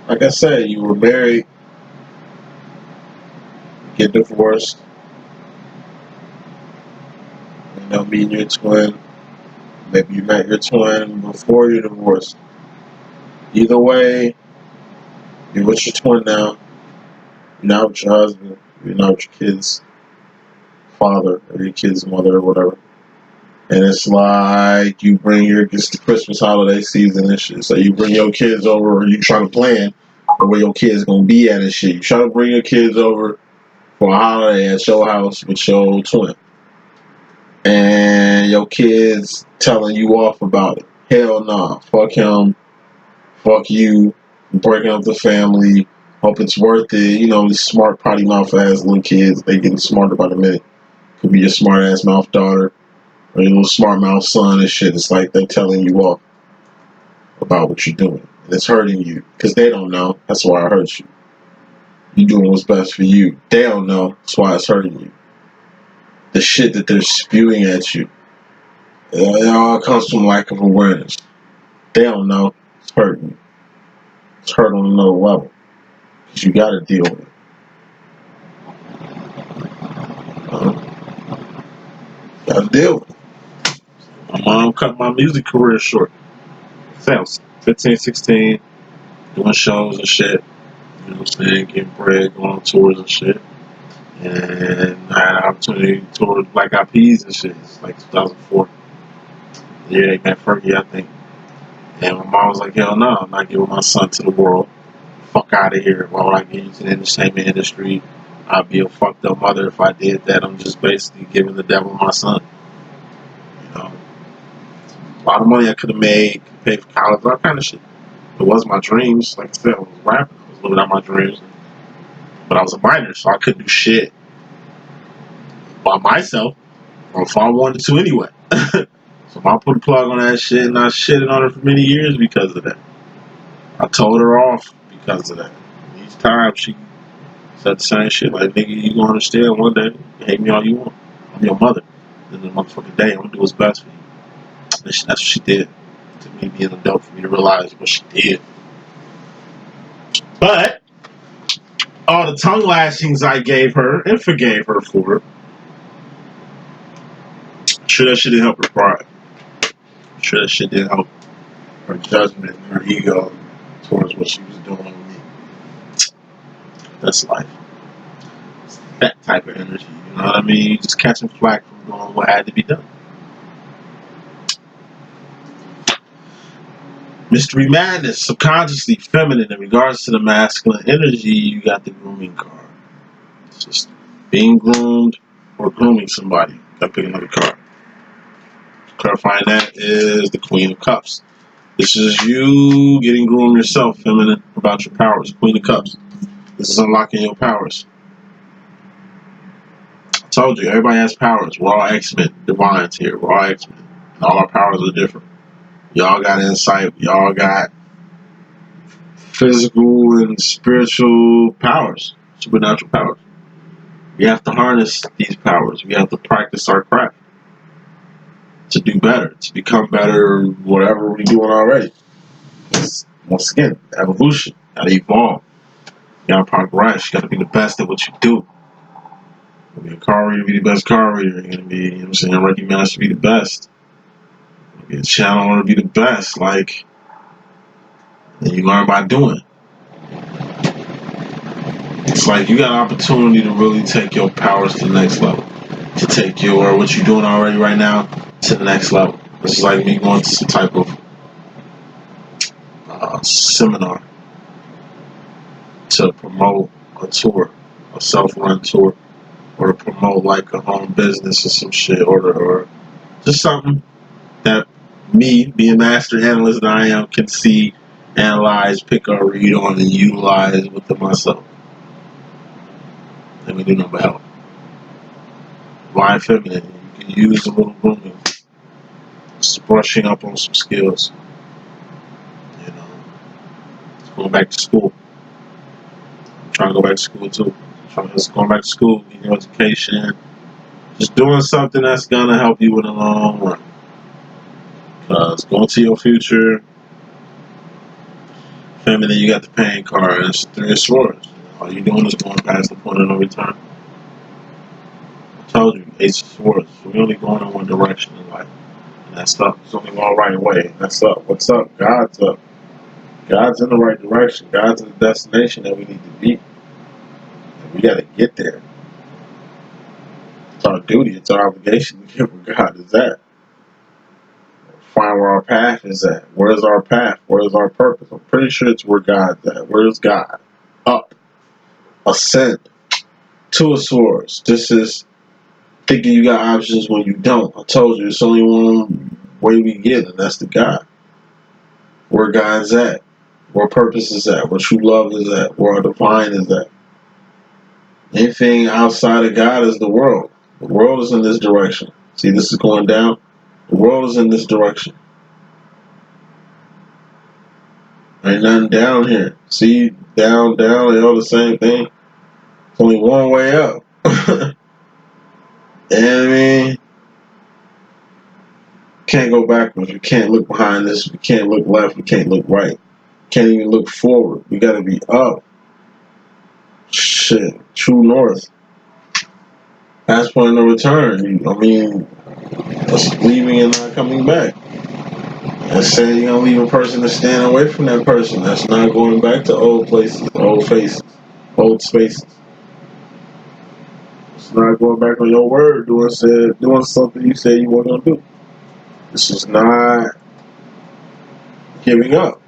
like I said, you were married, get divorced, meeting your twin. Maybe you met your twin before you divorced. Either way, you're with your twin now. You're not with your husband. You're not with your kid's father or your kid's mother or whatever. And it's like you bring it's the Christmas holiday season and shit. So you bring your kids over, or you try to plan for where your kids gonna be at and shit. You try to bring your kids over for a holiday at your house with your twin. And your kids telling you off about it. Hell nah. Fuck him. Fuck you. Breaking up the family. Hope it's worth it. These smart potty mouth ass little kids, they getting smarter by the minute. Could be your smart ass mouth daughter or your little smart mouth son and shit. It's like they're telling you off about what you're doing. And it's hurting you. Because they don't know. That's why it hurts you. You're doing what's best for you. They don't know. That's why it's hurting you. The shit that they're spewing at you, it all comes from lack of awareness. They don't know. It's hurting you. It's hurt on another level. Because you got to deal with it. Got to deal with it. My mom cut my music career short. I was 15, 16, doing shows and shit. You know what I'm saying? Getting bread, going on tours and shit. And I had an opportunity to tour with Black Eyed Peas and shit. It's like 2004. The year they met Fergie, I think. And my mom was like, hell no, I'm not giving my son to the world. Fuck out of here. Why would I get into the entertainment industry? I'd be a fucked up mother if I did that. I'm just basically giving the devil my son. A lot of money I could have made, paid for college, all kind of shit. It was my dreams. Like I said, I was rapping. I was living out my dreams. But I was a minor, so I couldn't do shit by myself, or if I wanted to anyway. So mom put a plug on that shit, and I shitted on her for many years because of that. I told her off because of that. Each time she said the same shit, like, nigga, you gonna understand one day. You hate me all you want. I'm your mother. Then the motherfucking day, I'm gonna do what's best for you. And that's what she did. It took me being an adult for me to realize what she did. But all the tongue lashings I gave her and forgave her for, I'm sure that shit didn't help her pride. I'm sure that shit didn't help her judgment and her ego towards what she was doing with me. That's life. It's that type of energy, you know what I mean? You just catching flack from doing what had to be done. Mystery Madness, subconsciously feminine in regards to the masculine energy. You got the grooming card. It's just being groomed or grooming somebody. Gotta pick another card. Clarifying that is the Queen of Cups. This is you getting groomed yourself, feminine, about your powers. Queen of Cups. This is unlocking your powers. I told you, everybody has powers. We're all X-Men, divines here. We're all X-Men. And all our powers are different. Y'all got insight. Y'all got physical and spiritual powers, supernatural powers. We have to harness these powers. We have to practice our craft to do better, to become better, whatever we're doing already. It's, once again, evolution. Gotta evolve. You gotta progress. You gotta be the best at what you do. You're gonna be a car reader, be the best car reader. You're gonna be, you know what I'm saying, a Reiki master, be the best. You're gonna be a channeler, be the best. Like, and you learn by doing. It's like you got an opportunity to really take your powers to the next level. To take your, what you're doing already right now, to the next level. This is like me going to some type of seminar to promote a tour, a self-run tour, or to promote like a home business or some shit, or just something that me, being master analyst that I am, can see, analyze, pick up, read on, and utilize within myself. Let me do number help. Divine feminine, you can use a little grooming, just brushing up on some skills. You know, just going back to school. I'm trying to go back to school too. Just going back to school, getting your education, just doing something that's gonna help you in the long run. Because going to your future, feminine, you got the pain card. It's 3 of Swords. All you doing is going past the point of no return. I told you, Ace of Swords. We only going in one direction in life. And that's up. It's only one right way. That's up. What's up? God's up. God's in the right direction. God's in the destination that we need to be. And we got to get there. It's our duty. It's our obligation to get where God is at. Find where our path is at. Where's our path? Where's our purpose? I'm pretty sure it's where God's at. Where's God? Up. Ascend. 2 of Swords. This is thinking you got options when you don't. I told you, it's only one way we get, and that's the God. Where God's at. Where purpose is at. Where true love is at. Where our divine is at. Anything outside of God is the world. The world is in this direction. See, this is going down. The world is in this direction. Ain't nothing down here. See, down, they all the same thing. It's only one way up. And I mean, can't go backwards. We can't look behind this. We can't look left. We can't look right. Can't even look forward. We gotta be up. Shit. True north. Past point of no return. I mean, that's leaving and not coming back. That's saying you're gonna leave a person to stand away from that person. That's not going back to old places, old faces, old spaces. It's not going back on your word doing something you said you weren't gonna do. This is not giving up.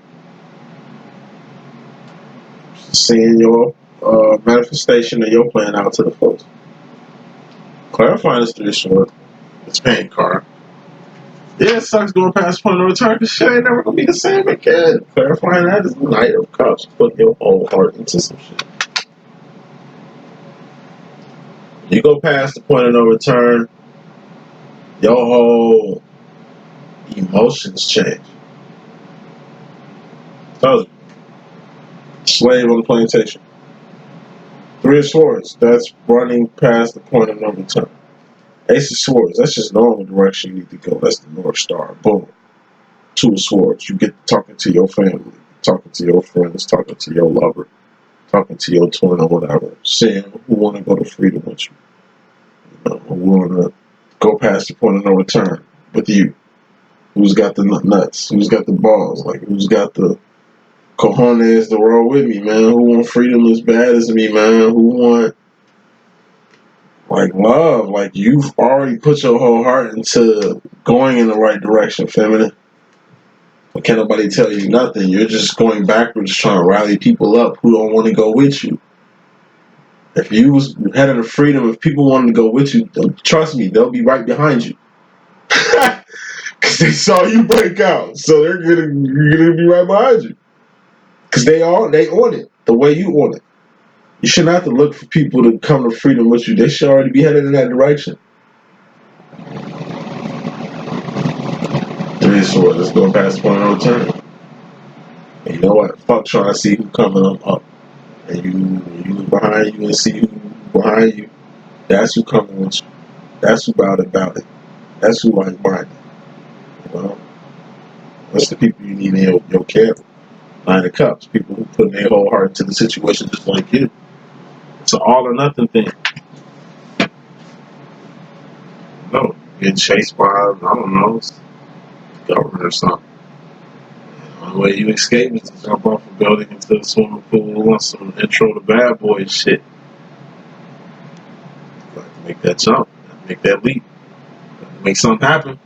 Seeing your manifestation of your plan out to the fullest. Clarifying this 3 of Swords. It's pain card. Yeah, it sucks going past point of return because shit ain't never gonna be the same again. Clarifying that is the Knight of Cups. Put your whole heart into some shit. You go past the point of no return, your whole emotions change. Tells you. Slave on the plantation. 3 of Swords. That's running past the point of no return. Ace of Swords. That's just knowing the direction you need to go. That's the North Star. Boom. 2 of Swords. You get talking to your family, talking to your friends, talking to your lover, talking to your twin or whatever. Seeing who want to go to freedom with you. Who want to go past the point of no return with you. Who's got the nuts? Who's got the balls? Like, who's got the cojones to roll with me, man? Who want freedom as bad as me, man? Who want, like, love? Like, you've already put your whole heart into going in the right direction, feminine. But can't nobody tell you nothing. You're just going backwards trying to rally people up who don't want to go with you. If you was heading to freedom, if people wanted to go with you, trust me, they'll be right behind you. Because they saw you break out. So you're gonna be right behind you. Because they on it the way you on it. You shouldn't have to look for people to come to freedom with you. They should already be headed in that direction. Three of Swords, let's go past the point of no turn. And you know what? Fuck trying to see who coming up. And you look behind you and see who behind you. That's who coming with you. That's who about it. That's who like-minded. You know? That's the people you need in your camp. Nine of Cups. People who put their whole heart into the situation just like you. It's an all or nothing thing. No, getting chased by, I don't know, government or something. The only way you escape is to jump off a building into the swimming pool on some intro to bad boy shit. You have to make that jump, make that leap, make something happen.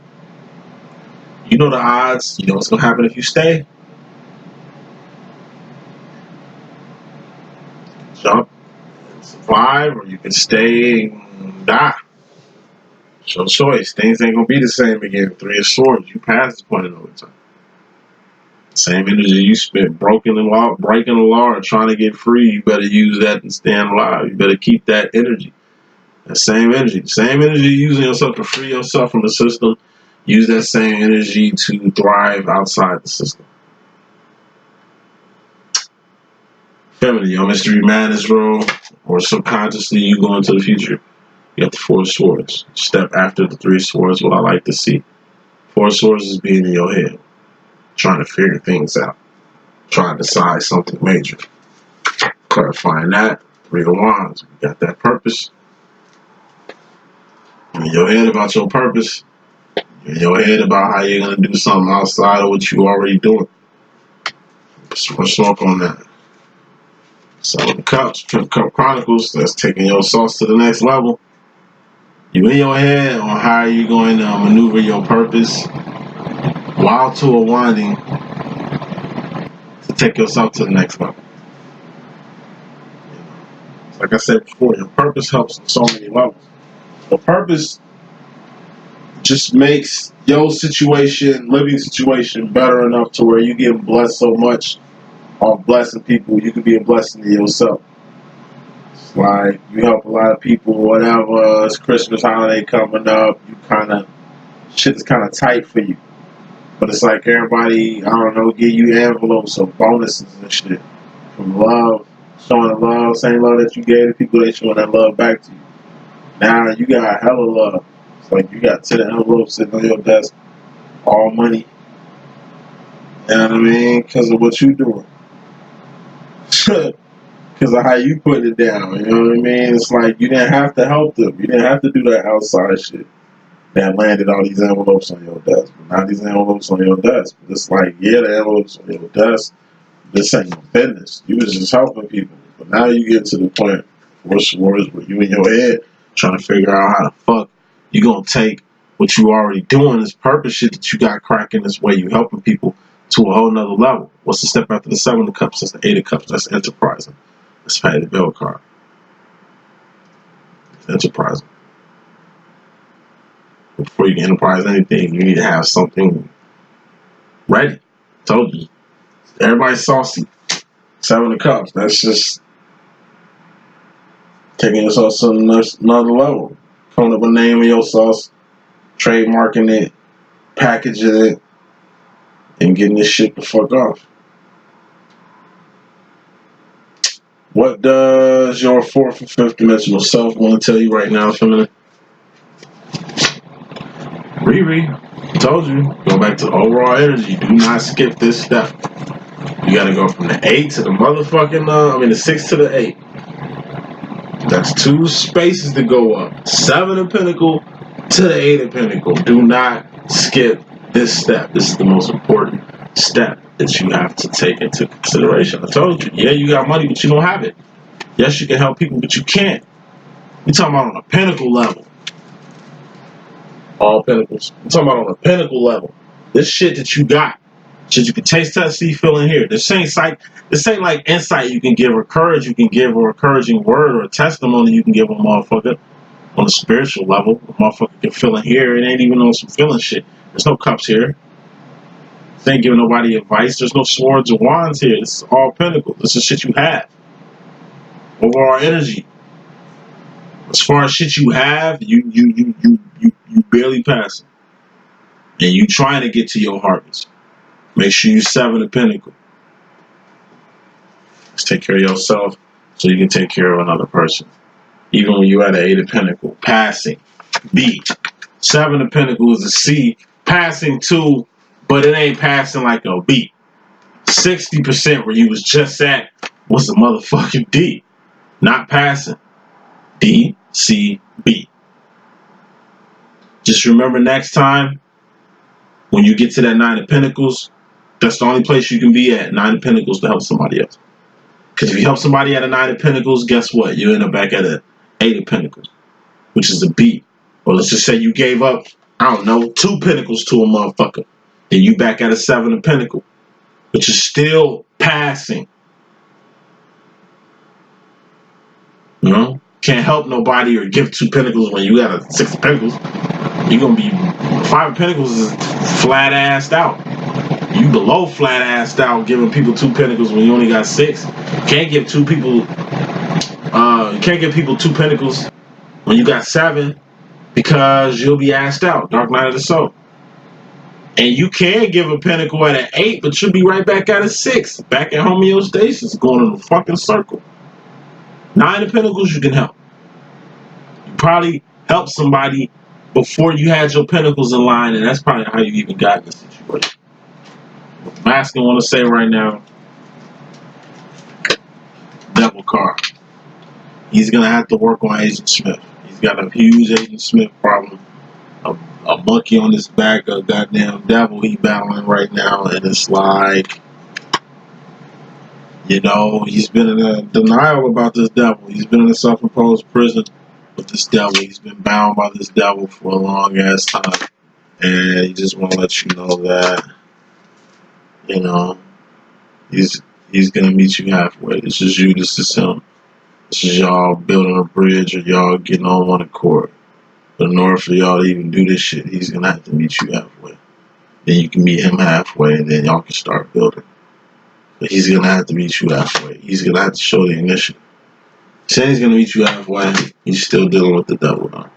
You know the odds, you know what's gonna happen if you stay. Jump and survive, or you can stay and die. It's your choice. Things ain't gonna be the same again. Three of Swords, you pass the point of no return. Same energy you spent breaking the law, or trying to get free, you better use that and stand alive. You better keep that energy. That same energy. The same energy you're using yourself to free yourself from the system, use that same energy to thrive outside the system. Feminine, your mystery madness role, or subconsciously you go into the future. You got the Four of Swords. Step after the Three of Swords, what I like to see. Four of Swords is being in your head, trying to figure things out, trying to decide something major. Clarifying that. Three of Wands. You got that purpose. You're in your head about your purpose. You're in your head about how you're going to do something outside of what you're already doing. Let's work on that. Seven of Cups, Fifth Cup Chronicles. That's taking your sauce to the next level. You in your head on how you're going to maneuver your purpose while to a winding to take yourself to the next level. Like I said before, your purpose helps on so many levels. Your purpose just makes your situation, living situation, better enough to where you get blessed so much off blessing people, you can be a blessing to yourself. It's like you help a lot of people, whatever, it's Christmas holiday coming up, you kind of, shit is kind of tight for you. But it's like everybody, I don't know, give you envelopes or bonuses and shit. From love, showing the love, same love that you gave to people, they showing that love back to you. Now you got hella love. It's like you got 10 envelopes sitting on your desk, all money. You know what I mean? Because of what you doing. Because of how you put it down. You know what I mean? It's like you didn't have to help them. You didn't have to do that outside shit that landed all these envelopes on your desk. But now these envelopes on your desk. But it's like, yeah, the envelopes on your desk, this ain't no business. You was just helping people. But now you get to the point, worse where you in your head trying to figure out how the fuck you gonna take what you already doing, this purpose shit that you got cracking this way, you helping people to a whole nother level. What's the step after the Seven of Cups? That's the Eight of Cups. That's enterprising. That's pay the bill card. It's enterprising. Before you can enterprise anything, you need to have something ready. Told you. Everybody's saucy. Seven of Cups. That's just taking yourself to another level. Coming up with a name of your sauce, trademarking it, packaging it, and getting this shit the fuck off. What does your fourth and fifth dimensional self want to tell you right now, feminine? Riri, told you. Go back to the overall energy. Do not skip this step. You gotta go from the 8 to the motherfucking, the 6 to the 8. That's 2 spaces to go up. 7 of Pentacle to the 8 of Pentacle. Do not skip this step. This is the most important step that you have to take into consideration. I told you, yeah, you got money, but you don't have it. Yes, you can help people, but you can't. You're talking about on a pinnacle level. All pinnacles. I'm talking about on a pinnacle level. This shit that you got. Shit you can taste, touch, see, feel, and hear. This ain't like insight you can give, or courage you can give, or encouraging word, or a testimony you can give a motherfucker on a spiritual level. A motherfucker can feel and hear. It ain't even on some feeling shit. There's no cups here. This ain't giving nobody advice. There's no swords or wands here. This is all pinnacle. This is shit you have. Overall energy. As far as shit you have, you barely pass it. And you trying to get to your harvest. Make sure you 7 of Pentacles. Let's take care of yourself so you can take care of another person. Even when you're at an 8 of Pentacles. Passing. B. 7 of Pentacles is a C. Passing 2, but it ain't passing like a B. 60% where you was just at was a motherfucking D. Not passing. D, C, B. Just remember next time when you get to that 9 of Pentacles, that's the only place you can be at, 9 of Pentacles, to help somebody else. Because if you help somebody at a 9 of Pentacles, guess what? You end up back at a 8 of Pentacles, which is a B. Or let's just say you gave up, I don't know, 2 Pentacles to a motherfucker. Then you back at a 7 of Pentacles, which is still passing. You know? Can't help nobody or give 2 Pentacles when you got a 6 of Pentacles. You're going to be, 5 of Pentacles is flat-assed out. You below flat-assed out giving people 2 Pentacles when you only got 6. Can't give 2 people, you can't give people 2 Pentacles when you got 7 because you'll be assed out. Dark Night of the Soul. And you can give a Pentacle at an 8, but you'll be right back at a 6. Back at homeostasis, going in a fucking circle. 9 of Pentacles you can help. You probably helped somebody before you had your Pentacles in line, and that's probably how you even got in this situation. What the masculine want to say right now, Devil card. He's going to have to work on Agent Smith. He's got a huge Agent Smith problem. A monkey on his back, a goddamn devil he battling right now, and it's like, you know, he's been in a denial about this devil. He's been in a self-imposed prison with this devil. He's been bound by this devil for a long ass time. And he just want to let you know that, you know, he's going to meet you halfway. This is you, this is him. This is y'all building a bridge or y'all getting on one accord. But in order for y'all to even do this shit, he's going to have to meet you halfway. Then you can meet him halfway, and then y'all can start building. But he's going to have to meet you halfway. He's going to have to show the initiative. Saying he's going to meet you halfway, he's still dealing with the devil now.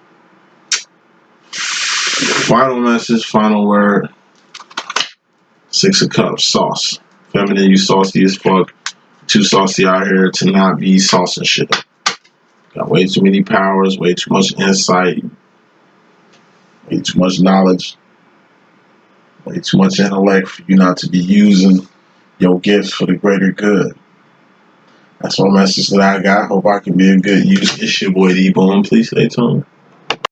Final message, final word. 6 of Cups, sauce. Feminine, you saucy as fuck. Too saucy out here to not be saucing shit up. Got way too many powers, way too much insight, way too much knowledge, way too much intellect for you not to be using your gifts for the greater good. That's one message that I got. Hope I can be a good use. It's your boy D-Boom. Please stay tuned.